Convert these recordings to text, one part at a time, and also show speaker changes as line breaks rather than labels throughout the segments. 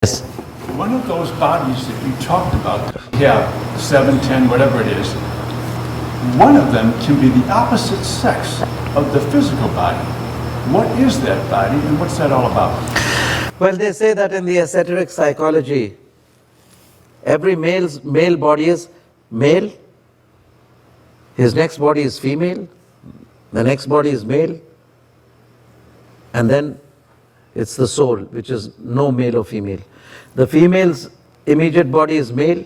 Yes.
One of those bodies that you talked about, 7, 10, whatever it is, one of them can be the opposite sex of the physical body. What is that body and what's that all about?
Well, they say that in the esoteric psychology, every male body is male, his next body is female, the next body is male, and then it's the soul, which is no male or female. The female's immediate body is male,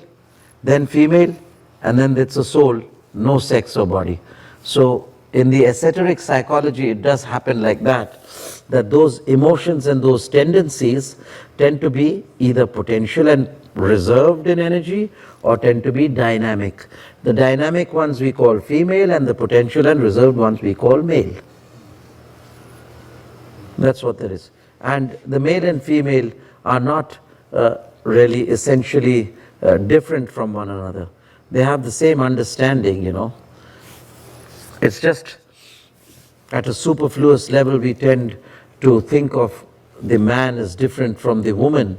then female, and then it's a soul, no sex or body. So in the esoteric psychology, it does happen like that those emotions and those tendencies tend to be either potential and reserved in energy or tend to be dynamic. The dynamic ones we call female and the potential and reserved ones we call male. That's what there is. And the male and female are not really essentially different from one another. They have the same understanding, It's just at a superfluous level we tend to think of the man as different from the woman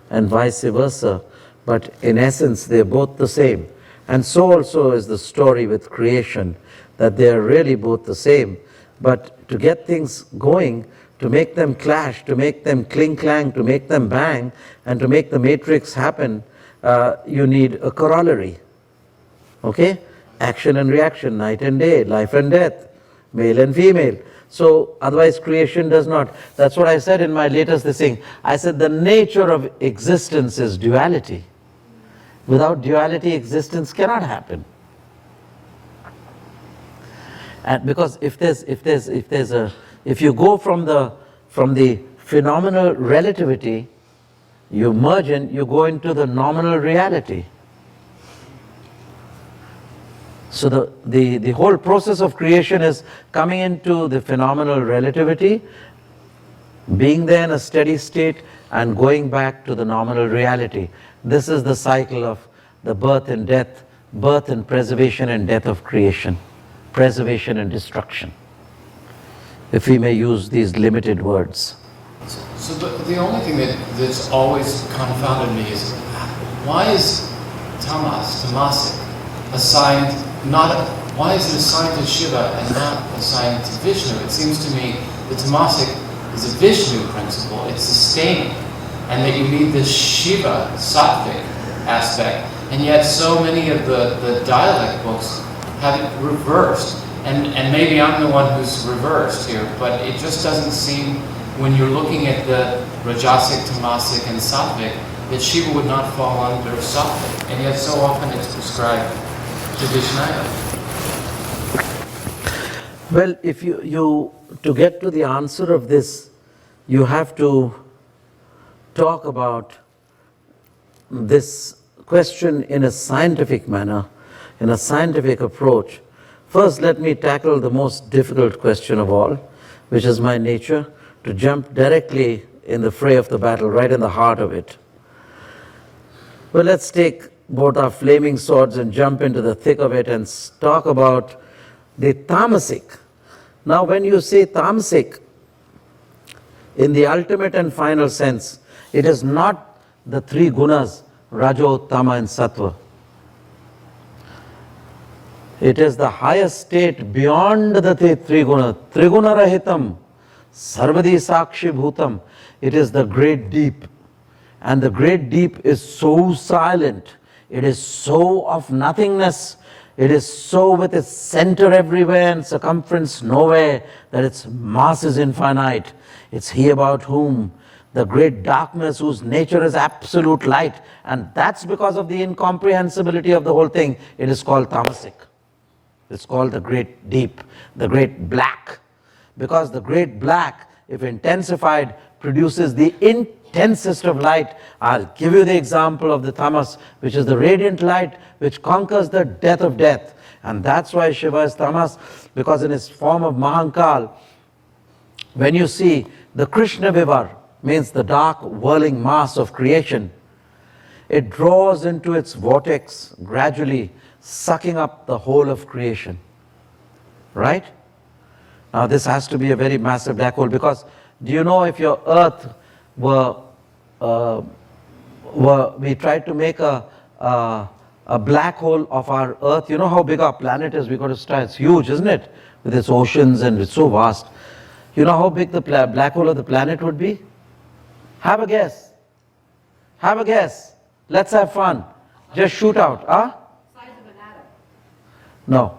and vice versa. But in essence, they're both the same. And so also is the story with creation, that they are really both the same. But to get things going, to make them clash, to make them cling-clang, to make them bang, and to make the matrix happen, you need a corollary. Okay? Action and reaction, night and day, life and death, male and female. So otherwise creation does not. That's what I said in my latest thing. I said the nature of existence is duality. Without duality, existence cannot happen. And because if you go from the phenomenal relativity, you merge in, you go into the nominal reality. So the whole process of creation is coming into the phenomenal relativity, being there in a steady state, and going back to the nominal reality. This is the cycle of the birth and death, birth and preservation and death of creation, preservation and destruction, if we may use these limited words.
So the only thing that's always confounded me is, why is tamasic, assigned why is it assigned to Shiva and not assigned to Vishnu? It seems to me the tamasic is a Vishnu principle, it's sustaining, and that you need this Shiva, sattvic aspect, and yet so many of the dialect books have it reversed. And maybe I'm the one who's reversed here, but it just doesn't seem, when you're looking at the Rajasic, Tamasic, and Sattvic, that Shiva would not fall under Sattvic, and yet so often it's prescribed to Vishnu.
Well, if you to get to the answer of this, you have to talk about this question in a scientific manner, in a scientific approach. First, let me tackle the most difficult question of all, which is my nature, to jump directly in the fray of the battle, right in the heart of it. Well, let's take both our flaming swords and jump into the thick of it and talk about the tamasic. Now, when you say tamasic, in the ultimate and final sense, it is not the three gunas, Rajo, Tama, and Sattva. It is the highest state beyond the three guna. Triguna rahitam, sarvadi sakshi bhutam. It is the great deep. And the great deep is so silent. It is so of nothingness. It is so with its center everywhere and circumference nowhere, that its mass is infinite. It's he about whom the great darkness, whose nature is absolute light. And that's because of the incomprehensibility of the whole thing. It is called tamasic. It's called the great deep, the great black. Because the great black, if intensified, produces the intensest of light. I'll give you the example of the tamas, which is the radiant light which conquers the death of death. And that's why Shiva is tamas, because in his form of Mahankal, when you see the Krishna Vivar, means the dark whirling mass of creation, it draws into its vortex gradually, sucking up the whole of creation. Right? Now this has to be a very massive black hole, because do you know, if your earth were we tried to make a black hole of our Earth. You know how big our planet is? We got to start. It's huge, isn't it? With its oceans, and it's so vast. You know how big the black hole of the planet would be? Have a guess. Have a guess. Let's have fun. Just shoot out. Huh?
Size of an atom.
No.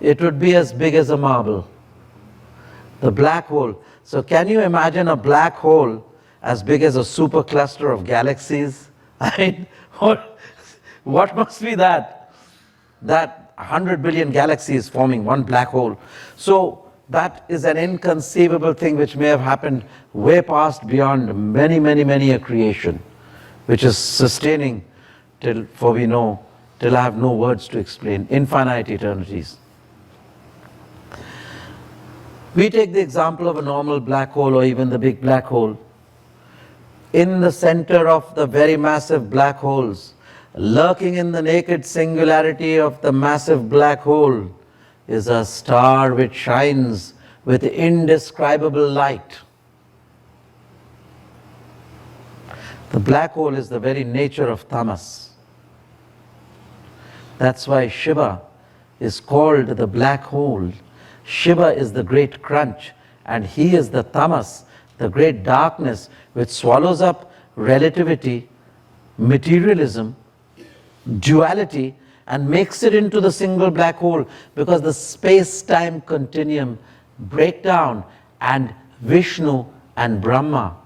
It would be as big as a marble. The black hole. So can you imagine a black hole as big as a supercluster of galaxies? I mean, what must be that? That 100 billion galaxies forming one black hole. So that is an inconceivable thing which may have happened way past beyond many a creation, which is sustaining till, for we know, till I have no words to explain, infinite eternities. We take the example of a normal black hole or even the big black hole. In the center of the very massive black holes, lurking in the naked singularity of the massive black hole, is a star which shines with indescribable light. The black hole is the very nature of tamas. That's why Shiva is called the black hole. Shiva is the great crunch, and he is the tamas, the great darkness which swallows up relativity, materialism, duality, and makes it into the single black hole, because the space-time continuum break down and Vishnu and Brahma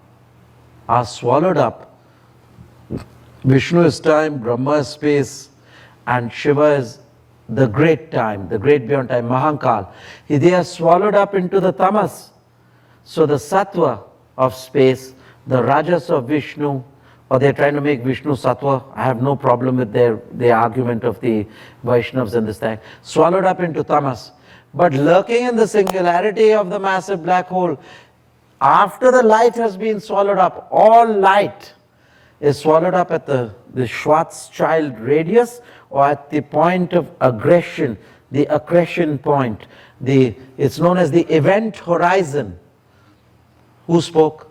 are swallowed up. Vishnu is time, Brahma is space, and Shiva is the great time, the great beyond time, Mahankal. They are swallowed up into the tamas. So the sattva of space, the rajas of Vishnu, or they're trying to make Vishnu sattva. I have no problem with the argument of the Vaishnavas and this thing. Swallowed up into tamas. But lurking in the singularity of the massive black hole, after the light has been swallowed up, all light is swallowed up at the Schwarzschild radius, or at the point of aggression, the accretion point. It's known as the event horizon. Who spoke?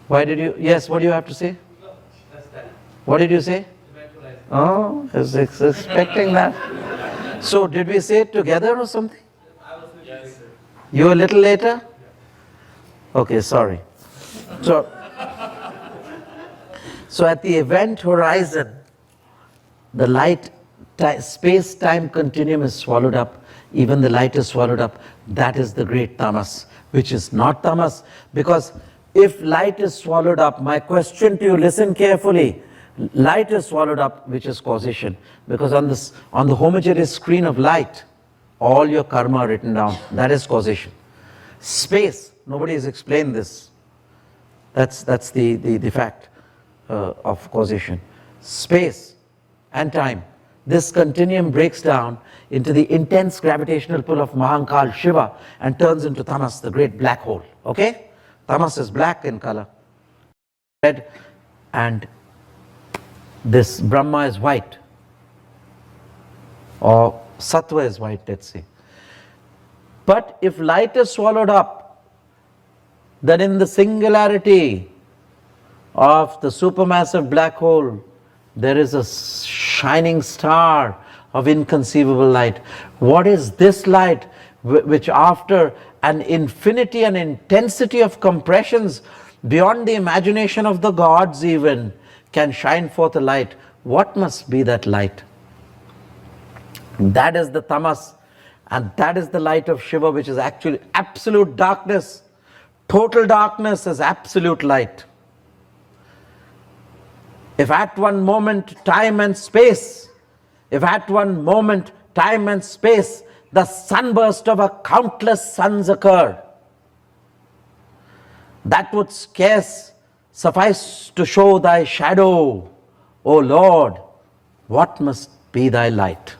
Why did you? Yes, what do you have to say?
No, that's that.
What did you say?
Eventualize.
Oh, I was expecting that. So did we say it together or something?
I was yes.
You a little later? Okay, sorry. So at the event horizon, the light, space-time continuum is swallowed up. Even the light is swallowed up. That is the great tamas, which is not tamas. Because if light is swallowed up, my question to you, listen carefully. Light is swallowed up, which is causation. Because on the homogeneous screen of light, all your karma written down. That is causation. Space, nobody has explained this. That's the fact of causation. Space and time. This continuum breaks down into the intense gravitational pull of Mahankal Shiva and turns into tamas, the great black hole. Okay? Tamas is black in color, red, and this Brahma is white, or Sattva is white, let's say. But if light is swallowed up, then in the singularity of the supermassive black hole, there is a shining star of inconceivable light. What is this light which, after an infinity and intensity of compressions beyond the imagination of the gods even, can shine forth a light? What must be that light? That is the tamas, and that is the light of Shiva, which is actually absolute darkness. Total darkness is absolute light. If at one moment time and space, the sunburst of a countless suns occur, that would scarce suffice to show thy shadow, O Lord. What must be thy light?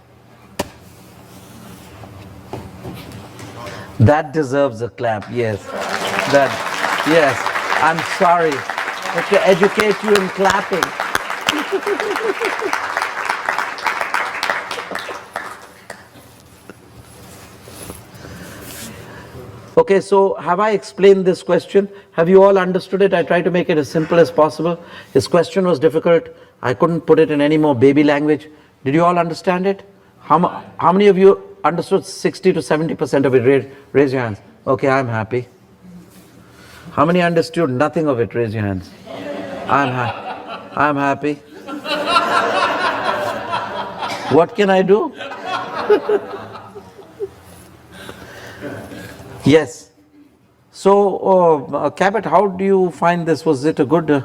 That deserves a clap, yes. Yes, I'm sorry. I have to educate you in clapping. Okay, so have I explained this question? Have you all understood it? I tried to make it as simple as possible. His question was difficult. I couldn't put it in any more baby language. Did you all understand it? How many of you understood 60 to 70% of it? Raise your hands. Okay, I'm happy. How many understood nothing of it? Raise your hands. I'm happy. What can I do? Yes. So, Cabot, how do you find this? Was it a good?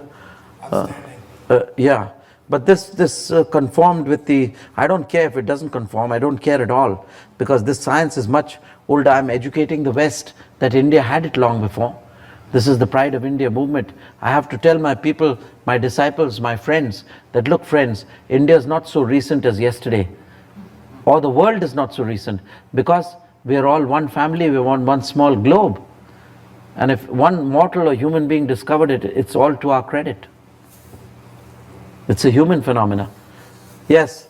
Yeah. But this conformed with the. I don't care if it doesn't conform. I don't care at all, because this science is much older. I'm educating the West that India had it long before. This is the Pride of India movement. I have to tell my people, my disciples, my friends, that look, friends, India is not so recent as yesterday, or the world is not so recent, because we are all one family. We are one small globe, and if one mortal or human being discovered it, it's all to our credit. It's a human phenomena. Yes.